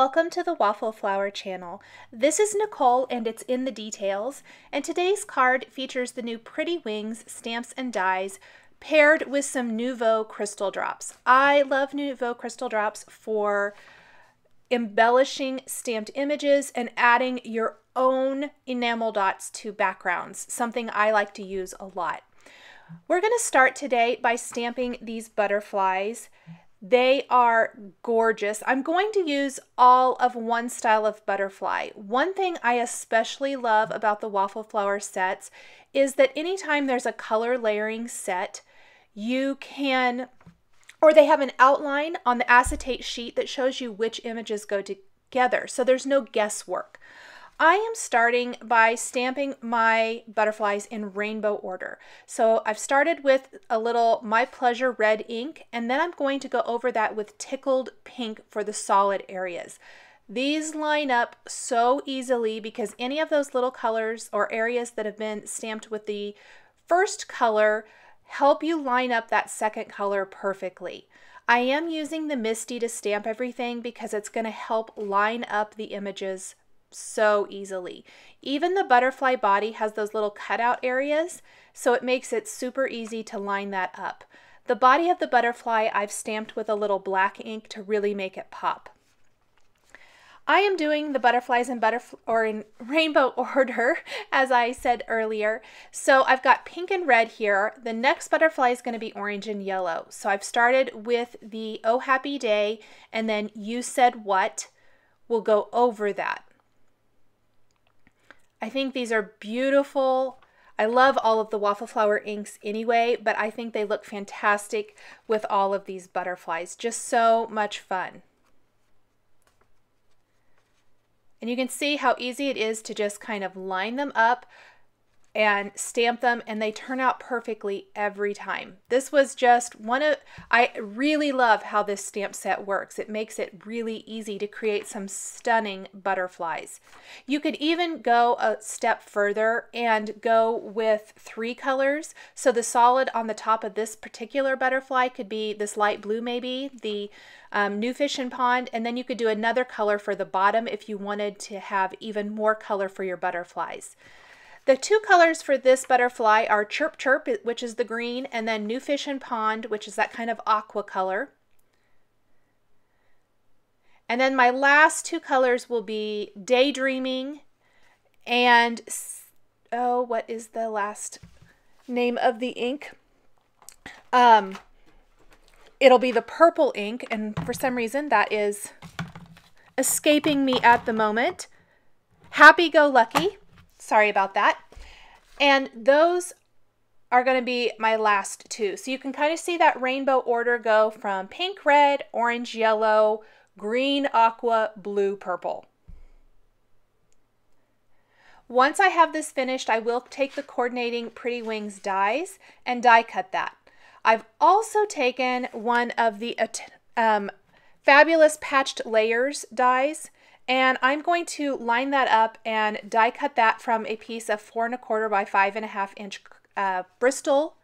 welcome to the Waffle Flower channel. This is Nicole and it's in the details, and today's card features the new Pretty Wings stamps and dies paired with some Nuvo crystal drops. I love Nuvo crystal drops for embellishing stamped images and adding your own enamel dots to backgrounds, something I like to use a lot. We're going to start today by stamping these butterflies. They are gorgeous. I'm going to use all of one style of butterfly. One thing I especially love about the Waffle Flower sets is that anytime there's a color layering set, you can, or they have an outline on the acetate sheet that shows you which images go together, so there's no guesswork. I am starting by stamping my butterflies in rainbow order. So I've started with a little My Pleasure red ink, and then I'm going to go over that with Tickled Pink for the solid areas. These line up so easily because any of those little colors or areas that have been stamped with the first color help you line up that second color perfectly. I am using the Misty to stamp everything because it's going to help line up the images so easily. Even the butterfly body has those little cutout areas, so it makes it super easy to line that up. The body of the butterfly I've stamped with a little black ink to really make it pop. I am doing the butterflies in rainbow order, as I said earlier. So I've got pink and red here. The next butterfly is going to be orange and yellow. So I've started with the Oh Happy Day, and then You Said What. We'll go over that. I think these are beautiful. I love all of the Waffle Flower inks anyway, but I think they look fantastic with all of these butterflies. Just so much fun. And you can see how easy it is to just kind of line them up and stamp them, and they turn out perfectly every time. This was just I really love how this stamp set works. It makes it really easy to create some stunning butterflies. You could even go a step further and go with 3 colors. So the solid on the top of this particular butterfly could be this light blue, maybe the New Fish in Pond, and then you could do another color for the bottom if you wanted to have even more color for your butterflies. The 2 colors for this butterfly are Chirp Chirp, which is the green, and then New Fish in Pond, which is that kind of aqua color. And then my last 2 colors will be Daydreaming and, oh, what is the last name of the ink? It'll be the purple ink, and for some reason that is escaping me at the moment. Happy Go Lucky. Sorry about that. And those are going to be my last 2. So you can kind of see that rainbow order go from pink, red, orange, yellow, green, aqua, blue, purple. Once I have this finished, I will take the coordinating Pretty Wings dies and die cut that. I've also taken one of the Fabulous Patched Layers dies, and I'm going to line that up and die cut that from a piece of 4 1/4 by 5 1/2 inch Bristol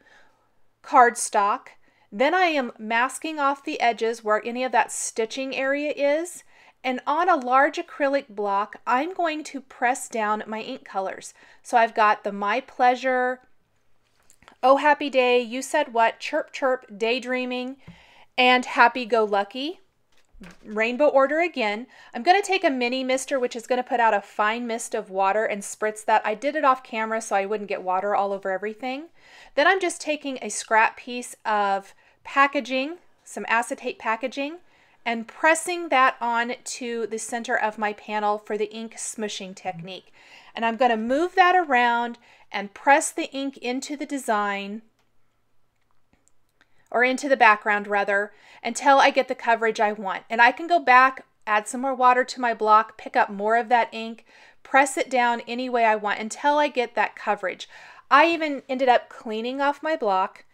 cardstock. Then I am masking off the edges where any of that stitching area is. And on a large acrylic block, I'm going to press down my ink colors. So I've got the My Pleasure, Oh Happy Day, You Said What, Chirp Chirp, Daydreaming, and Happy Go Lucky. Rainbow order again. I'm going to take a mini mister, which is going to put out a fine mist of water and spritz that. I did it off camera so I wouldn't get water all over everything. Then I'm just taking a scrap piece of packaging, some acetate packaging, and pressing that on to the center of my panel for the ink smushing technique. And I'm going to move that around and press the ink into the design, or into the background rather, until I get the coverage I want. And I can go back, add some more water to my block, pick up more of that ink, press it down any way I want until I get that coverage. I even ended up cleaning off my block,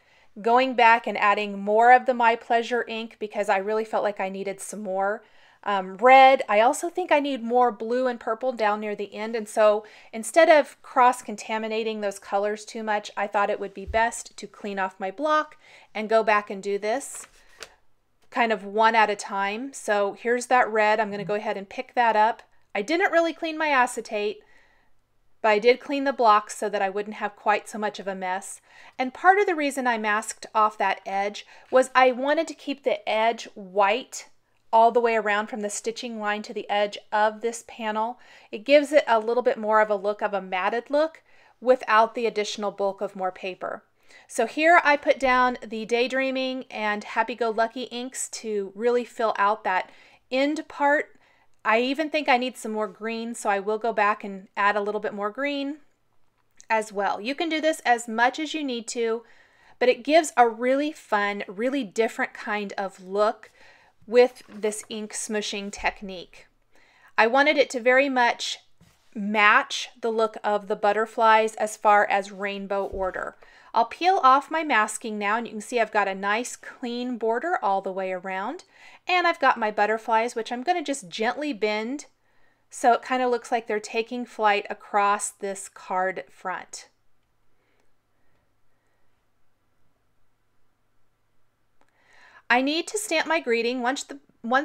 going back and adding more of the My Pleasure ink because I really felt like I needed some more. Red. I also think I need more blue and purple down near the end, and so instead of cross-contaminating those colors too much, I thought it would be best to clean off my block and go back and do this. kind of one at a time. So here's that red. I'm going to go ahead and pick that up. I didn't really clean my acetate, but I did clean the blocks so that I wouldn't have quite so much of a mess. And part of the reason I masked off that edge was I wanted to keep the edge white all the way around from the stitching line to the edge of this panel. It gives it a little bit more of a look of a matted look without the additional bulk of more paper. So here I put down the Daydreaming and Happy-Go-Lucky inks to really fill out that end part. I even think I need some more green, so I will go back and add a little bit more green as well. You can do this as much as you need to, but it gives a really fun, really different kind of look with this ink smushing technique. I wanted it to very much match the look of the butterflies as far as rainbow order. I'll peel off my masking now, and you can see I've got a nice clean border all the way around. And I've got my butterflies, which I'm going to just gently bend so it kind of looks like they're taking flight across this card front. I need to stamp my greeting. Once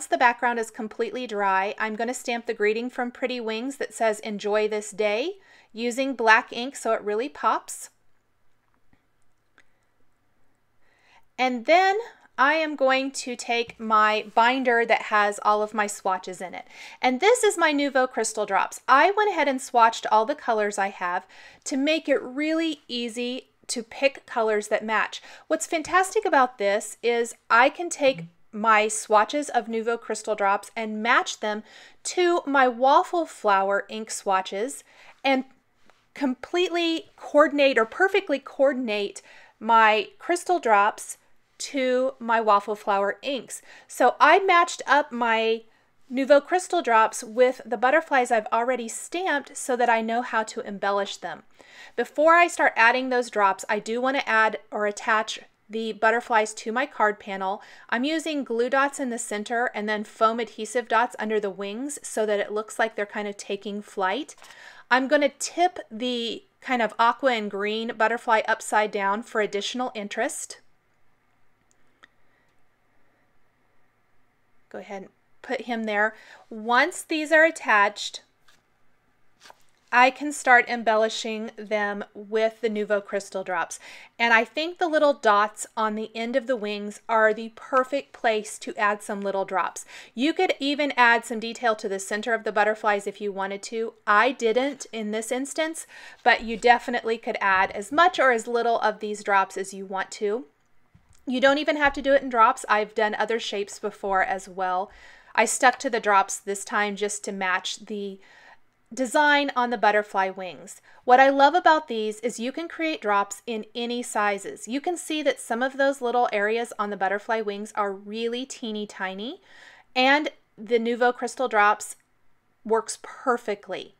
the background is completely dry, I'm going to stamp the greeting from Pretty Wings that says "Enjoy this day" using black ink so it really pops. And then I am going to take my binder that has all of my swatches in it. And this is my Nuvo Crystal Drops. I went ahead and swatched all the colors I have to make it really easy to pick colors that match. What's fantastic about this is I can take my swatches of Nuvo Crystal Drops and match them to my Waffle Flower ink swatches and completely coordinate or perfectly coordinate my crystal drops to my Waffle Flower inks. So I matched up my Nuvo Crystal Drops with the butterflies I've already stamped so that I know how to embellish them. Before I start adding those drops, I do want to add or attach the butterflies to my card panel. I'm using glue dots in the center and then foam adhesive dots under the wings so that it looks like they're kind of taking flight. I'm going to tip the kind of aqua and green butterfly upside down for additional interest. Go ahead and put him there. Once these are attached, I can start embellishing them with the Nuvo Crystal Drops. And I think the little dots on the end of the wings are the perfect place to add some little drops. You could even add some detail to the center of the butterflies if you wanted to. I didn't in this instance, but you definitely could add as much or as little of these drops as you want to. You don't even have to do it in drops. I've done other shapes before as well. I stuck to the drops this time just to match the design on the butterfly wings. What I love about these is you can create drops in any sizes. You can see that some of those little areas on the butterfly wings are really teeny tiny, and the Nuvo Crystal Drops works perfectly.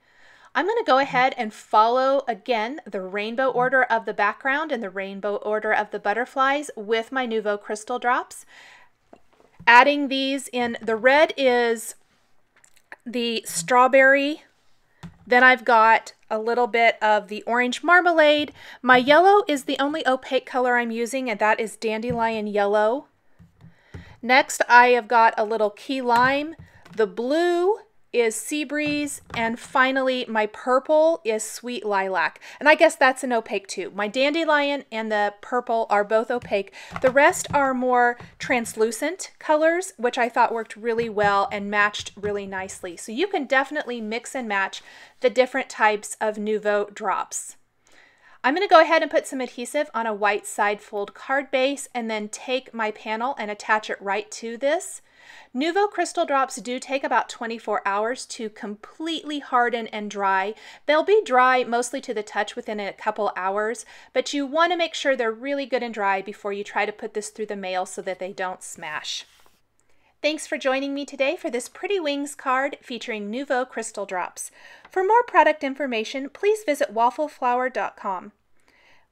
I'm going to go ahead and follow again the rainbow order of the background and the rainbow order of the butterflies with my Nuvo Crystal Drops. Adding these in, the red is the strawberry. Then I've got a little bit of the orange marmalade. My yellow is the only opaque color I'm using, and that is Dandelion Yellow. Next, I have got a little key lime. The blue is Sea Breeze, and finally my purple is Sweet Lilac. And I guess that's an opaque too. My dandelion and the purple are both opaque. The rest are more translucent colors, which I thought worked really well and matched really nicely. So you can definitely mix and match the different types of Nuvo drops. I'm going to go ahead and put some adhesive on a white side fold card base and then take my panel and attach it right to this. Nuvo Crystal Drops do take about 24 hours to completely harden and dry. They'll be dry mostly to the touch within a couple hours, but you want to make sure they're really good and dry before you try to put this through the mail so that they don't smash. Thanks for joining me today for this Pretty Wings card featuring Nuvo Crystal Drops. For more product information, please visit waffleflower.com.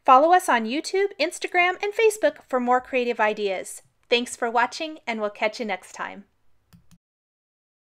Follow us on YouTube, Instagram, and Facebook for more creative ideas. Thanks for watching, and we'll catch you next time.